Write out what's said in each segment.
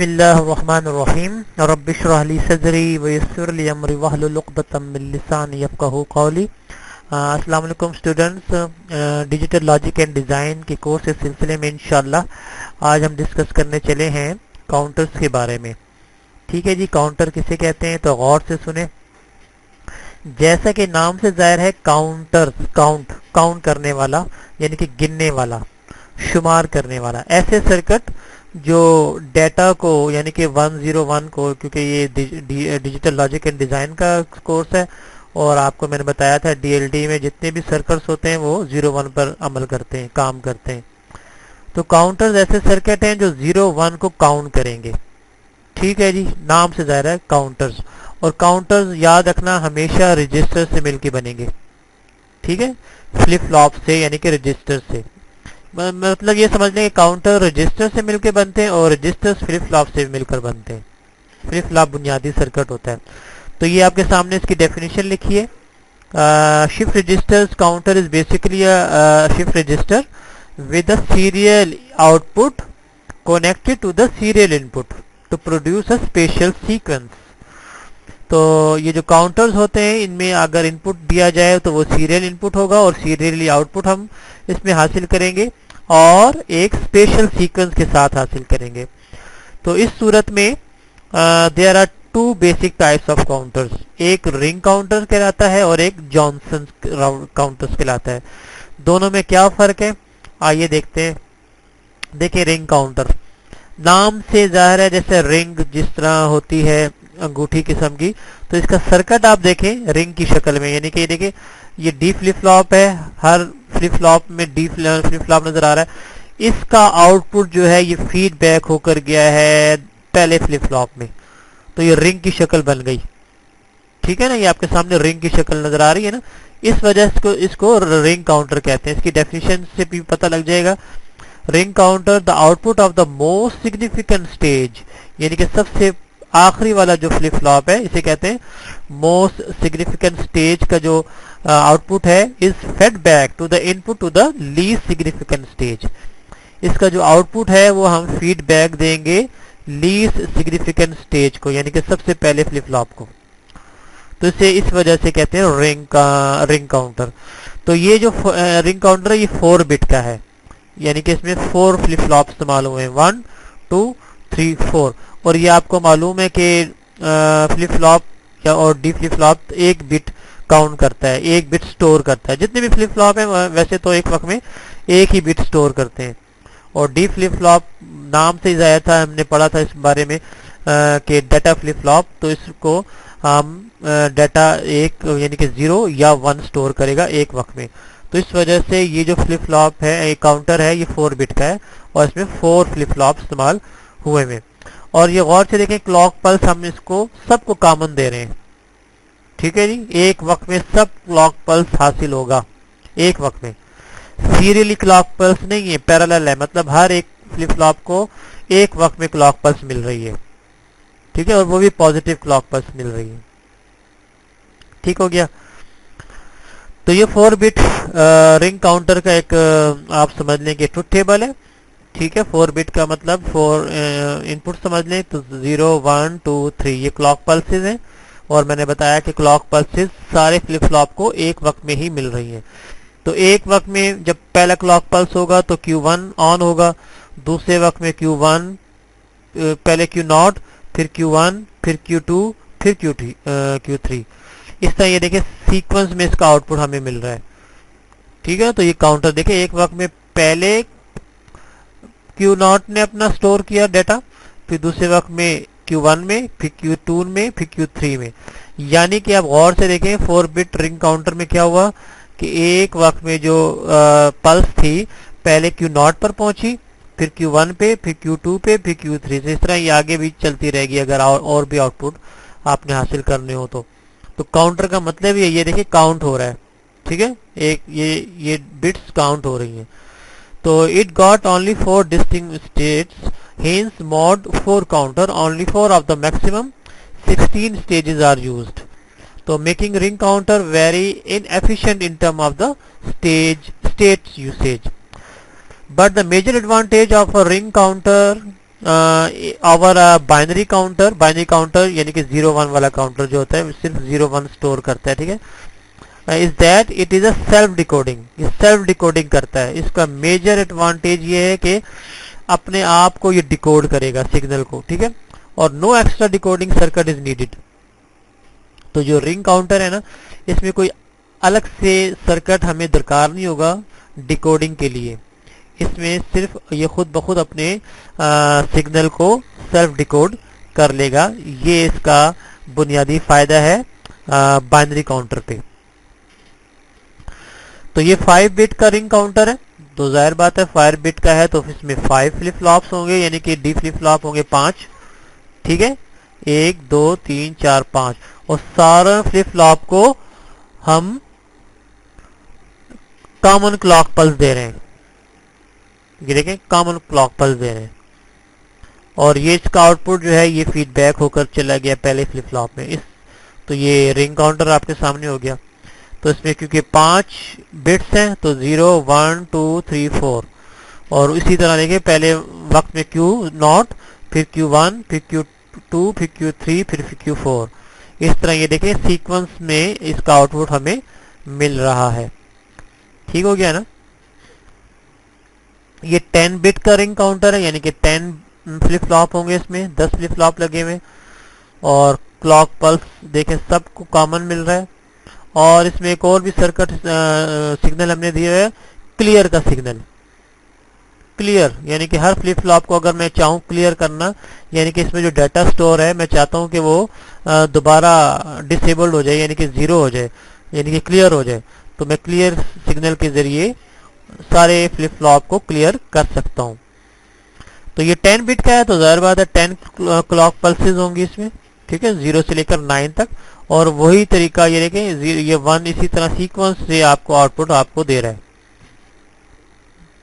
बिस्मिल्लाहिर्रहमानिर्रहीम रब्बि इश्रह ली सदरी व यस्सिर ली अमरी वहलुल उक़दतम मिन लिसानी यफ़क़हू क़ौली। अस्सलाम वालेकुम students, digital logic and design के कोर्स के सिलसिले में इंशाल्लाह आज हम डिस्कस करने चले हैं काउंटर्स के बारे में। ठीक है जी, काउंटर किसे कहते हैं तो गौर से सुने। जैसा कि नाम से जाहिर है, काउंटर्स काउंट करने वाला यानी कि गिनने वाला, शुमार करने वाला, ऐसे सर्किट जो डेटा को यानी कि 101 को, क्योंकि ये डिजिटल लॉजिक एंड डिज़ाइन का कोर्स है और आपको मैंने बताया था डीएलडी में जितने भी सर्किट्स होते हैं वो 01 पर अमल करते हैं, काम करते हैं। तो काउंटर्स ऐसे सर्किट हैं जो 01 को काउंट करेंगे। ठीक है जी, नाम से जाहिर है काउंटर्स। और काउंटर्स याद रखना हमेशा रजिस्टर से मिलके बनेंगे। ठीक है, फ्लिप फ्लॉप से यानी कि रजिस्टर से, मतलब ये समझ लें कि काउंटर रजिस्टर से मिलकर बनते हैं और रजिस्टर्स फ्लिप फ्लॉप से मिलकर बनते हैं। फ्लिप फ्लॉप बुनियादी सर्किट होता है। तो ये आपके सामने इसकी डेफिनेशन लिखी है। Shift registers counter is basically shift register with a serial output connected to the serial input to produce a special sequence. तो ये जो काउंटर्स होते हैं इनमें अगर इनपुट दिया जाए तो वो सीरियल इनपुट होगा और सीरियली आउटपुट हम इसमें हासिल करेंगे और एक स्पेशल सीक्वेंस के साथ हासिल करेंगे। तो इस सूरत में there are two basic types of counters. एक रिंग काउंटर कहलाता है और एक जॉनसन काउंटर्स कहलाता है। दोनों में क्या फर्क है आइए देखते हैं। देखिए, रिंग काउंटर नाम से जाहिर है, जैसे रिंग जिस तरह होती है अंगूठी किस्म की, तो इसका सर्किट आप देखें रिंग की शक्ल में, यानी कि देखिए ये डी फ्लिप फ्लॉप है, हर फ्लिप फ्लॉप में डी फ्लिप फ्लॉप नजर आ रहा है। इसका आउटपुट जो है ये फीडबैक होकर गया है पहले फ्लिप फ्लॉप में, तो ये रिंग की शक्ल बन गई। ठीक है ना, ये आपके सामने रिंग की शक्ल नजर आ रही है ना, इस वजह से इसको रिंग काउंटर कहते हैं। इसकी डेफिनेशन से भी पता लग जाएगा। Ring counter the output of the most significant stage, यानी कि सबसे आखिरी वाला जो फ्लिप फ्लॉप है इसे कहते हैं मोस्ट सिग्निफिकेंट स्टेज का जो आउटपुट है is fed back to the input to the least significant stage. इसका जो आउटपुट है वो हम फीडबैक देंगे लीस्ट सिग्निफिकेंट स्टेज को, यानी कि सबसे पहले फ्लिप फ्लॉप को। तो इसे इस वजह से कहते हैं रिंग काउंटर। तो ये जो रिंग काउंटर है ये 4 बिट का है, यानी कि इसमें 4 फ्लिप फ्लॉप इस्तेमाल हुए हैं, 1 2 3 4। और ये आपको मालूम है कि फ्लिप फ्लॉप या और D flip flop 1 bit count करता है, 1 बिट स्टोर करता है। जितने भी फ्लिप फ्लॉप है वैसे तो एक वक्त में 1 ही बिट स्टोर करते हैं। और डी फ्लिप फ्लॉप नाम से ही जाहिर था, हमने पढ़ा था इस बारे में कि डाटा फ्लिप फ्लॉप, तो इसको हम डाटा एक यानी कि 0 या 1 स्टोर करेगा एक वक्त में। तो इस वजह से ये जो फ्लिप फ्लॉप है, एक काउंटर है, ये 4 बिट का है और इसमें 4 फ्लिप फ्लॉप इस्तेमाल हुए हैं। और ये गौर से देखें, क्लॉक पल्स हम इसको सबको कॉमन दे रहे हैं। ठीक है जी, एक वक्त में सब क्लॉक पल्स हासिल होगा एक वक्त में। सीरियली क्लॉक पल्स नहीं है, पैरेलल है, मतलब हर एक फ्लिप फ्लॉप को एक वक्त में क्लॉक पल्स मिल रही है। ठीक है, और वो भी पॉजिटिव क्लॉक पल्स मिल रही है। ठीक हो गया। तो ये 4 बिट रिंग काउंटर का एक आप समझ लें कि ट्रुथ टेबल है। ठीक है, 4 बिट का मतलब 4 इनपुट समझ लें, तो 0 1 2 3 ये क्लॉक पल्सेस हैं। और मैंने बताया कि क्लॉक पल्सेस सारे फ्लिप फ्लॉप को एक वक्त में ही मिल रही हैं। तो एक वक्त में जब पहला क्लॉक पल्स होगा तो Q1 ऑन होगा, दूसरे वक्त में Q1, पहले Q0, फिर Q1, फिर Q2, फिर Q3। इस तरह ये देखिए सीक्वेंस में इसका आउटपुट हमें मिल रहा है। ठीक है, तो ये काउंटर देखिए एक वक्त में पहले Q0 ने अपना स्टोर किया डाटा, फिर दूसरे वक्त में Q1 में, फिर Q2 में, फिर Q3 में। यानी कि आप गौर से देखें 4 बिट रिंग काउंटर में क्या हुआ कि एक वक्त में जो पल्स थी पहले Q0 पर पहुंची, फिर Q1 पे, फिर Q2 पे, फिर Q3 से। इस तरह ये आगे भी चलती रहेगी अगर और भी आउटपुट आपने हासिल करने हो तो काउंटर का मतलब ये देखिए काउंट हो रहा है। ठीक है, एक ये बिट्स काउंट हो रही हैं। तो it got only 4 distinct states, hence mod 4 counter only 4 of the maximum 16 stages are used. So making ring counter very inefficient in terms of the states usage. But the major advantage of a ring counter or binary counter यानी कि 0-1 वाला counter जो होता है सिर्फ 0-1 store करता है, ठीक है। Is that it is a self decoding, ये सेल्फ डिकोडिंग करता है। इसका मेजर एडवांटेज ये है कि अपने आप को ये डिकोड करेगा सिग्नल को, ठीक है, और no extra decoding circuit is needed. तो जो रिंग काउंटर है ना, इसमें कोई अलग से सर्किट हमें दरकार नहीं होगा डिकोडिंग के लिए। इसमें सिर्फ ये खुद ब खुद अपने सिग्नल को सेल्फ डिकोड कर लेगा। ये इसका बुनियादी फायदा है बाइनरी काउंटर पे। तो ये 5 बिट का रिंग काउंटर है, तो जाहिर बात है 5 बिट का है तो इसमें 5 फ्लिप फ्लॉप्स होंगे, यानी कि डी फ्लिप फ्लॉप होंगे 5, ठीक है, 1 2 3 4 5, और सारा फ्लिप फ्लॉप को हम कॉमन क्लॉक पल्स दे रहे हैं। ये देखें, कॉमन क्लॉक पल्स दे रहे हैं, और ये इसका आउटपुट जो है ये फीडबैक होकर चला गया पहले फ्लिप फ्लॉप में। तो ये रिंग काउंटर आपके सामने हो गया। तो इसमें क्योंकि 5 बिट्स हैं तो 0 1 2 3 4, और इसी तरह देखिए पहले वक्त में Q0, फिर Q1, फिर Q2, फिर Q3, फिर Q4। इस तरह ये देखिए सीक्वेंस में इसका आउटपुट हमें मिल रहा है। ठीक हो गया ना। ये 10 बिट का रिंग काउंटर है, यानी कि 10 फ्लिप फ्लॉप होंगे, इसमें 10 फ्लिप फ्लॉप लगे हुए, और क्लॉक पल्स देखें सबको कॉमन मिल रहा है। और इसमें एक और भी सर्किट सिग्नल हमने दिया है, क्लियर का सिग्नल। क्लियर यानी कि हर फ्लिप फ्लॉप को अगर मैं चाहूँ क्लियर करना, यानी कि इसमें जो डाटा स्टोर है मैं चाहता हूँ कि वो दोबारा डिसेबल्ड हो जाए, यानी कि 0 हो जाए, यानी कि क्लियर हो जाए, तो मैं क्लियर सिग्नल के जरिए सारे फ्लिप फ्लॉप को क्लियर कर सकता हूँ। तो ये 10 बिट का है तो जाहिर बात है 10 क्लॉक पल्सेस होंगी इसमें, ठीक है, 0 से लेकर 9 तक। और वही तरीका ये देखें, ये 1 इसी तरह सीक्वेंस से आपको आउटपुट आपको दे रहा है,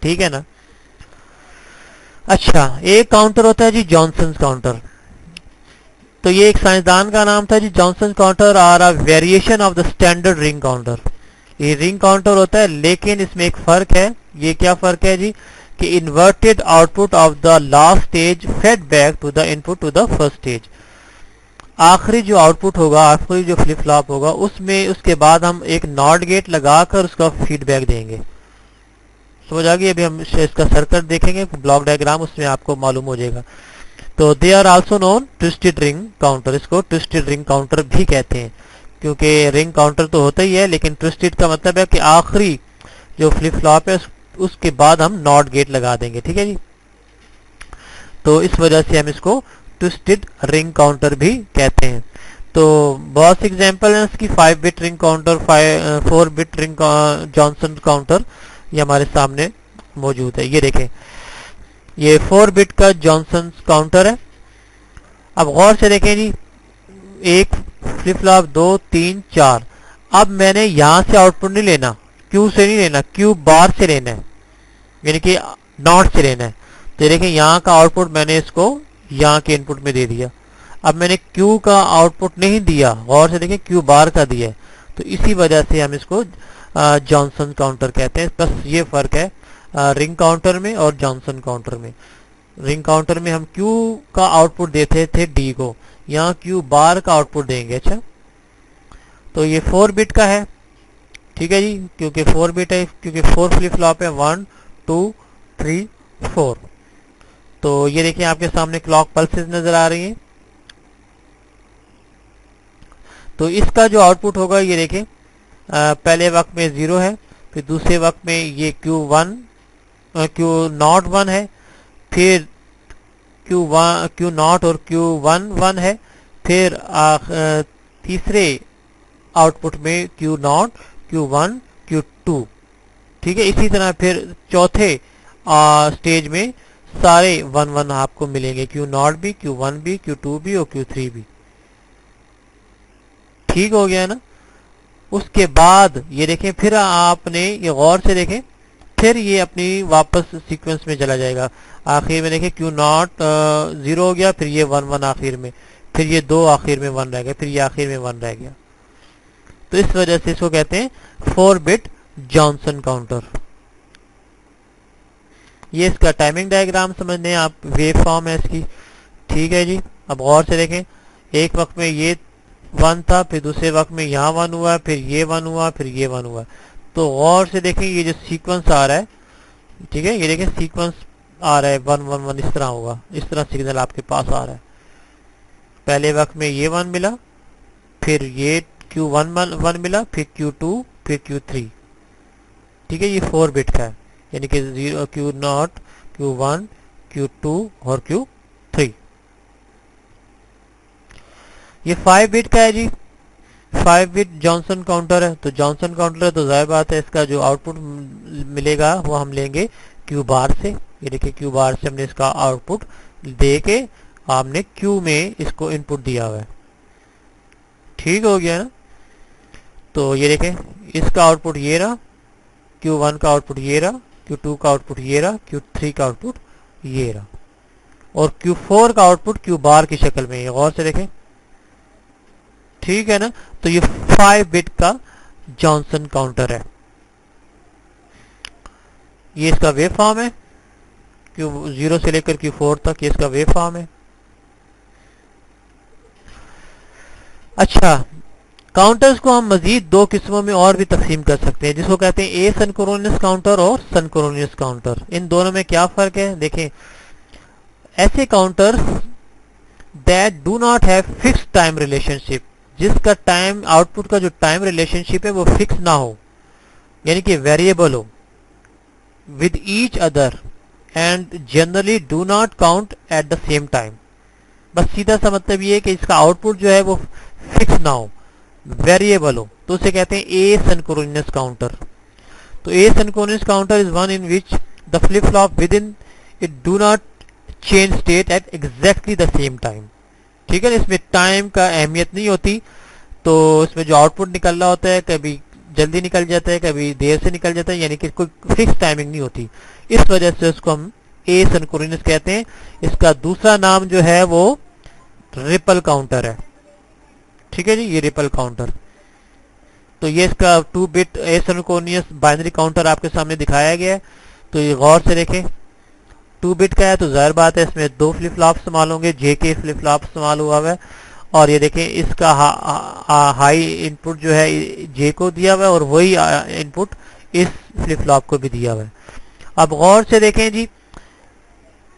ठीक है ना। अच्छा, एक काउंटर होता है जी जॉनसन काउंटर। तो ये एक साइंसदान का नाम था जी, Johnson counter are a variation of the standard ring counter. ये रिंग काउंटर होता है, लेकिन इसमें एक फर्क है। ये क्या फर्क है जी, कि inverted output of the last stage fed back to the input to the first stage. आखिरी जो आउटपुट होगा, आखिरी जो फ्लिप फ्लॉप होगा, उसमें उसके बाद हम एक नॉट गेट लगाकर उसका फीडबैक देंगे। समझ आ गई। अभी हम इसका सर्किट देखेंगे, ब्लॉक डायग्राम, उसमें आपको मालूम हो जाएगा। तो they are also known twisted ring counter. इसको ट्विस्टेड रिंग काउंटर भी कहते हैं, क्योंकि रिंग काउंटर तो होता ही है, लेकिन ट्विस्टेड का मतलब है कि आखिरी जो फ्लिप फ्लॉप है उसके बाद हम नॉट गेट लगा देंगे, ठीक है जी। तो इस वजह से हम इसको ट्विस्टेड रिंग काउंटर भी कहते हैं। तो बहुत से एग्जांपल हैं इसकी। 5 bit ring counter, 4 bit ring Johnson counter, ये हमारे सामने मौजूद है। ये देखें, ये 4 बिट का जॉनसन काउंटर है। अब गौर से देखें जी, एक फ्लिप फ्लॉप 2 3 4। अब मैंने यहां से आउटपुट नहीं लेना, क्यू से नहीं लेना, क्यू बार से लेना है, यानी कि नॉट से लेना है। तो देखें यहाँ का आउटपुट मैंने इसको यहाँ के इनपुट में दे दिया। अब मैंने क्यू का आउटपुट नहीं दिया, गौर से देखें क्यू बार का दिया है। तो इसी वजह से हम इसको जॉनसन काउंटर कहते हैं। बस ये फर्क है रिंग काउंटर में और जॉनसन काउंटर में। रिंग काउंटर में हम क्यू का आउटपुट देते थे डी को, यहाँ क्यू बार का आउटपुट देंगे। अच्छा, तो ये 4 बिट का है, ठीक है जी, क्योंकि 4 बिट है, क्योंकि 4 फ्लिप फ्लॉप है, 1 2 3 4। तो ये देखिए आपके सामने क्लॉक पल्सेस नजर आ रही हैं। तो इसका जो आउटपुट होगा ये देखें, पहले वक्त में 0 है, फिर दूसरे वक्त में ये Q1 Q0 1 है, फिर Q0 और Q1 1 है, फिर तीसरे आउटपुट में Q0 Q1 Q2, ठीक है। इसी तरह फिर चौथे स्टेज में सारे 1 1 आपको मिलेंगे, Q0 भी, Q1 भी, Q2 भी और Q3 भी। ठीक हो गया ना। उसके बाद ये देखें, फिर आपने ये गौर से देखें, फिर ये अपनी वापस सीक्वेंस में चला जाएगा। आखिर में देखें Q0 0 हो गया, फिर ये 1 1 आखिर में, फिर ये 2 आखिर में 1 रह गया, फिर ये आखिर में 1 रह गया। तो इस वजह से इसको कहते हैं 4 बिट जॉनसन काउंटर। ये इसका टाइमिंग डायग्राम समझने हैं आप, वेव फॉर्म है इसकी। ठीक है जी, अब गौर से देखें, एक वक्त में ये 1 था, फिर दूसरे वक्त में यहाँ 1 हुआ, फिर ये 1 हुआ, फिर ये 1 हुआ। तो गौर से देखें ये जो सीक्वेंस आ रहा है, ठीक है, ये देखें सीक्वेंस आ रहा है 1 1 1, इस तरह होगा, इस तरह सिग्नल आपके पास आ रहा है। पहले वक्त में ये 1 मिला, फिर ये Q1 मिला, फिर Q2, फिर Q3। ठीक है, ये 4 बिट का है, यानी कि 0 Q0, Q1, Q2 और Q3। ये 5 बिट का है जी, 5 बिट जॉनसन काउंटर है। तो जॉनसन काउंटर है तो जाहिर बात है इसका जो आउटपुट मिलेगा वो हम लेंगे क्यू बार से। ये देखिए क्यू बार से हमने इसका आउटपुट दे के हमने क्यू में इसको इनपुट दिया हुआ है। ठीक हो गया ना। तो ये देखें इसका आउटपुट ये रहा, Q1 का आउटपुट ये रहा, Q2 का आउटपुट ये रहा, Q3 का आउटपुट ये रहा, और Q4 का आउटपुट क्यू बार की शक्ल में। गौर से देखें, ठीक है ना। तो ये 5 बिट का जॉनसन काउंटर है। ये इसका वेव फॉर्म है, Q0 से लेकर Q4 तक ये इसका वेव फॉर्म है। अच्छा, काउंटर्स को हम मजीद 2 किस्मों में और भी तकसीम कर सकते हैं, जिसको कहते हैं एसिंक्रोनस काउंटर और सिंक्रोनस काउंटर। इन दोनों में क्या फर्क है देखें। ऐसे counters that do not have fixed time relationship, जिसका टाइम आउटपुट का जो टाइम रिलेशनशिप है वो फिक्स ना हो, यानी कि वेरिएबल हो, with each other and generally do not count at the same time. बस सीधा सा मतलब ये है कि इसका आउटपुट जो है वो फिक्स ना हो, वेरिएबल हो, तो उसे कहते हैं एसिंक्रोनस काउंटर। तो asynchronous counter is one in which the flip flop within it do not change state at exactly the same time. ठीक है, इसमें टाइम का अहमियत नहीं होती। तो इसमें जो आउटपुट निकल रहा होता है कभी जल्दी निकल जाता है, कभी देर से निकल जाता है, यानी कि कोई फिक्स टाइमिंग नहीं होती। इस वजह से उसको हम एसिंक्रोनस कहते हैं। इसका दूसरा नाम जो है वो रिपल काउंटर है। ठीक है जी, ये रिपल काउंटर। तो ये इसका 2 बिट एसिंक्रोनस बाइनरी काउंटर आपके सामने दिखाया गया है। तो ये गौर से देखें, 2 बिट का है तो जाहिर बात है इसमें 2 फ्लिप फ्लॉप इस्तेमाल होंगे, जेके फ्लिप फ्लॉप इस्तेमाल हुआ है। और ये देखें इसका हाई इनपुट जो है जे को दिया हुआ है, और वही इनपुट इस फ्लिप फ्लॉप को भी दिया हुआ है। अब गौर से देखें जी,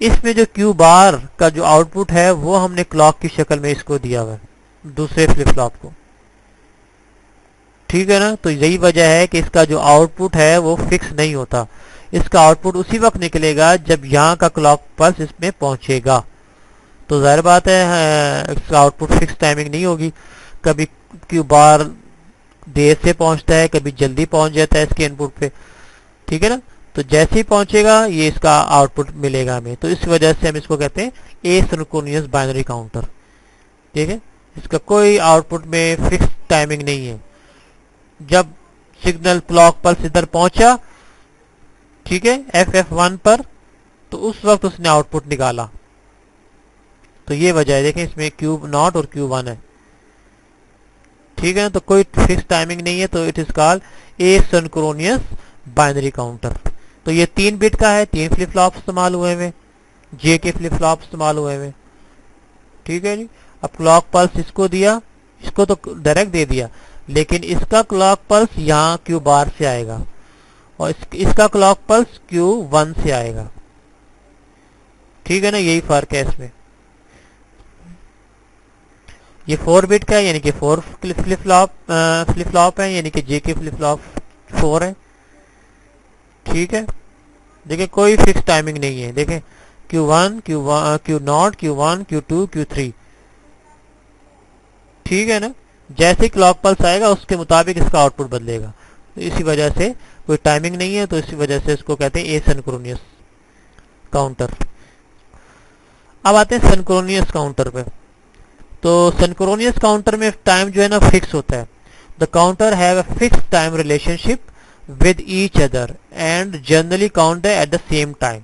इसमें जो क्यू बार का जो आउटपुट है वो हमने क्लॉक की शक्ल में इसको दिया हुआ है, दूसरे फ्लिप फ्लॉप को। ठीक है ना। तो यही वजह है कि इसका जो आउटपुट है वो फिक्स नहीं होता। इसका आउटपुट उसी वक्त निकलेगा जब यहाँ का क्लॉक पल्स इसमें पहुंचेगा। तो जाहिर बात है इसका आउटपुट फिक्स टाइमिंग नहीं होगी, कभी क्यू बार देर से पहुंचता है, कभी जल्दी पहुंच जाता है इसके इनपुट पे। ठीक है ना। तो जैसे ही पहुंचेगा ये इसका आउटपुट मिलेगा हमें। तो इस वजह से हम इसको कहते हैं एसिंक्रोनस बाइनरी काउंटर। ठीक है, इसका कोई आउटपुट में फिक्स टाइमिंग नहीं है। जब सिग्नल क्लॉक पल्स इधर पहुंचा, ठीक है, FF1 पर, तो उस वक्त उसने आउटपुट निकाला। तो ये वजह है, देखें इसमें Q0 और Q1 है। ठीक है ना। तो कोई फिक्स टाइमिंग नहीं है, तो it is called asynchronous binary counter. तो ये 3 बिट का है, 3 फ्लिप फ्लॉप इस्तेमाल हुए हुए, जे के फ्लिप फ्लॉप इस्तेमाल हुए हुए। ठीक है जी। अब क्लॉक पल्स इसको दिया, इसको तो डायरेक्ट दे दिया, लेकिन इसका क्लॉक पल्स यहाँ क्यू बार से आएगा, और इसका क्लॉक पल्स Q1 से आएगा। ठीक है ना, यही फर्क है इसमें। ये 4 बिट का है, यानी कि 4 फ्लिप फ्लॉप है, यानी कि जेके फ्लिप फ्लॉप 4 है। ठीक है, देखिए कोई फिक्स टाइमिंग नहीं है। देखें Q1, Q0, Q1, Q2, Q3। ठीक है ना। जैसे क्लॉक पल्स आएगा उसके मुताबिक इसका आउटपुट बदलेगा। तो इसी वजह से कोई टाइमिंग नहीं है, तो इसी वजह से इसको कहते हैं एसिंक्रोनस काउंटर। अब आते हैं सिंक्रोनियस काउंटर पे। तो सिंक्रोनियस काउंटर में टाइम जो है ना फिक्स होता है। The counter have a fix time relationship with each other and generally count at the same time.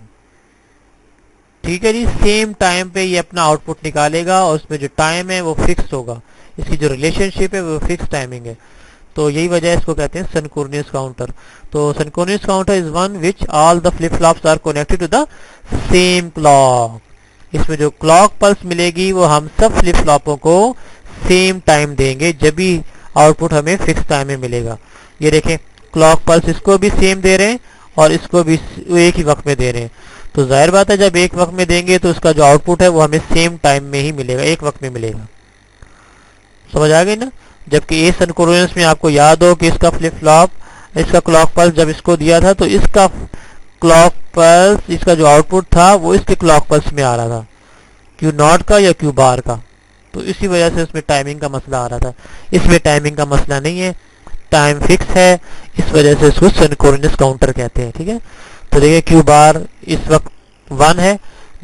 ठीक है जी, सेम टाइम पे ये अपना आउटपुट निकालेगा, और उसमें जो टाइम है वो फिक्स होगा, इसकी जो रिलेशनशिप है वो फिक्स टाइमिंग है। तो यही वजह है इसको कहते हैं सिंक्रोनियस काउंटर। तो synchronous counter is one which all the flip flops are connected to the same clock. इसमें जो क्लॉक पल्स मिलेगी वो हम सब फ्लिप फ्लॉपों को सेम टाइम देंगे, जब भी आउटपुट हमें फिक्स टाइम में मिलेगा। ये देखें क्लॉक पल्स इसको भी सेम दे रहे हैं और इसको भी एक ही वक्त में दे रहे हैं। तो जाहिर बात है जब एक वक्त में देंगे तो उसका जो आउटपुट है वो हमें सेम टाइम में ही मिलेगा, एक वक्त में मिलेगा। समझ आ गई ना। जबकि ए सिंक्रोनस में आपको याद हो कि इसका फ्लिप फ्लॉप, इसका क्लॉक पल्स जब इसको दिया था तो इसका क्लॉक पल्स, इसका जो आउटपुट था वो इसके क्लॉक पल्स में आ रहा था, क्यू नॉट का या क्यू बार का। तो इसी वजह से उसमें टाइमिंग का मसला आ रहा था। इसमें टाइमिंग का मसला नहीं है, टाइम फिक्स है, इस वजह से इसको सिंक्रोनस काउंटर कहते हैं। ठीक है। तो देखिए क्यू बार इस वक्त 1 है,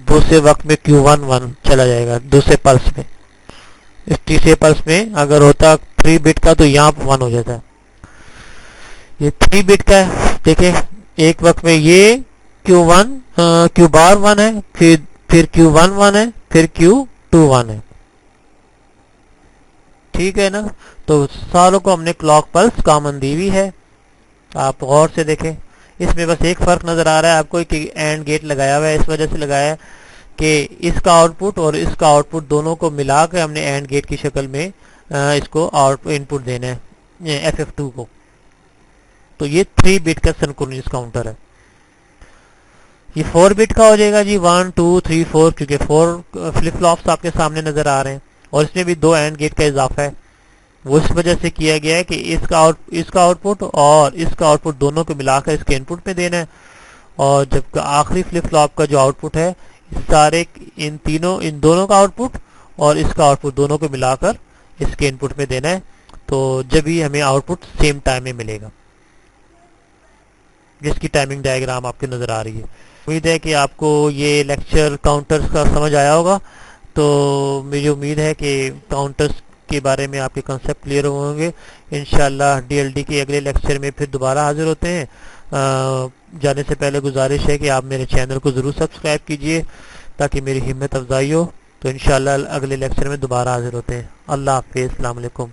दूसरे वक्त में Q1 चला जाएगा दूसरे पल्स में। इस तीसरे पल्स में अगर होता 3 बिट का तो यहाँ 1 हो जाता है। ये 3 बिट का है। देखें एक वक्त में ये Q बार 1 है, फिर Q1 1 है, फिर Q2 1 है। ठीक है ना। तो सारों को हमने क्लॉक पल्स कॉमन दी हुई है। आप गौर से देखें, इसमें बस एक फर्क नजर आ रहा है आपको कि एंड गेट लगाया हुआ है। इस वजह से लगाया है कि इसका आउटपुट और इसका आउटपुट दोनों को मिला के हमने एंड गेट की शक्ल में इसको इनपुट देना है FF2 को। तो ये 3 बिट का सिंक्रोनस काउंटर है। ये 4 बिट का हो जाएगा जी, 1 2 3 4, क्योंकि 4 फ्लिप फ्लॉप्स आपके सामने नजर आ रहे हैं और इसमें भी 2 एंड गेट का इजाफा है। वो इस वजह से किया गया है कि इसका आउटपुट और इसका आउटपुट दोनों को मिलाकर इसके इनपुट में देना है, और जब आखिरी फ्लिप फ्लॉप का जो आउटपुट है इन दोनों का आउटपुट और इसका आउटपुट दोनों को मिलाकर इसके इनपुट में देना है। तो जब भी हमें आउटपुट सेम टाइम में मिलेगा, जिसकी टाइमिंग डायग्राम आपके नजर आ रही है। उम्मीद है कि आपको ये लेक्चर काउंटर्स का समझ आया होगा। तो मुझे उम्मीद है कि काउंटर्स के बारे में आपके कंसेप्ट क्लियर होंगे। इंशाल्लाह DLD के अगले लेक्चर में फिर दोबारा हाजिर होते हैं। जाने से पहले गुजारिश है कि आप मेरे चैनल को ज़रूर सब्सक्राइब कीजिए ताकि मेरी हिम्मत अफजाई हो। तो इंशाल्लाह अगले लेक्चर में दोबारा हाजिर होते हैं। अल्लाह हाफिज़, अस्सलाम वालेकुम।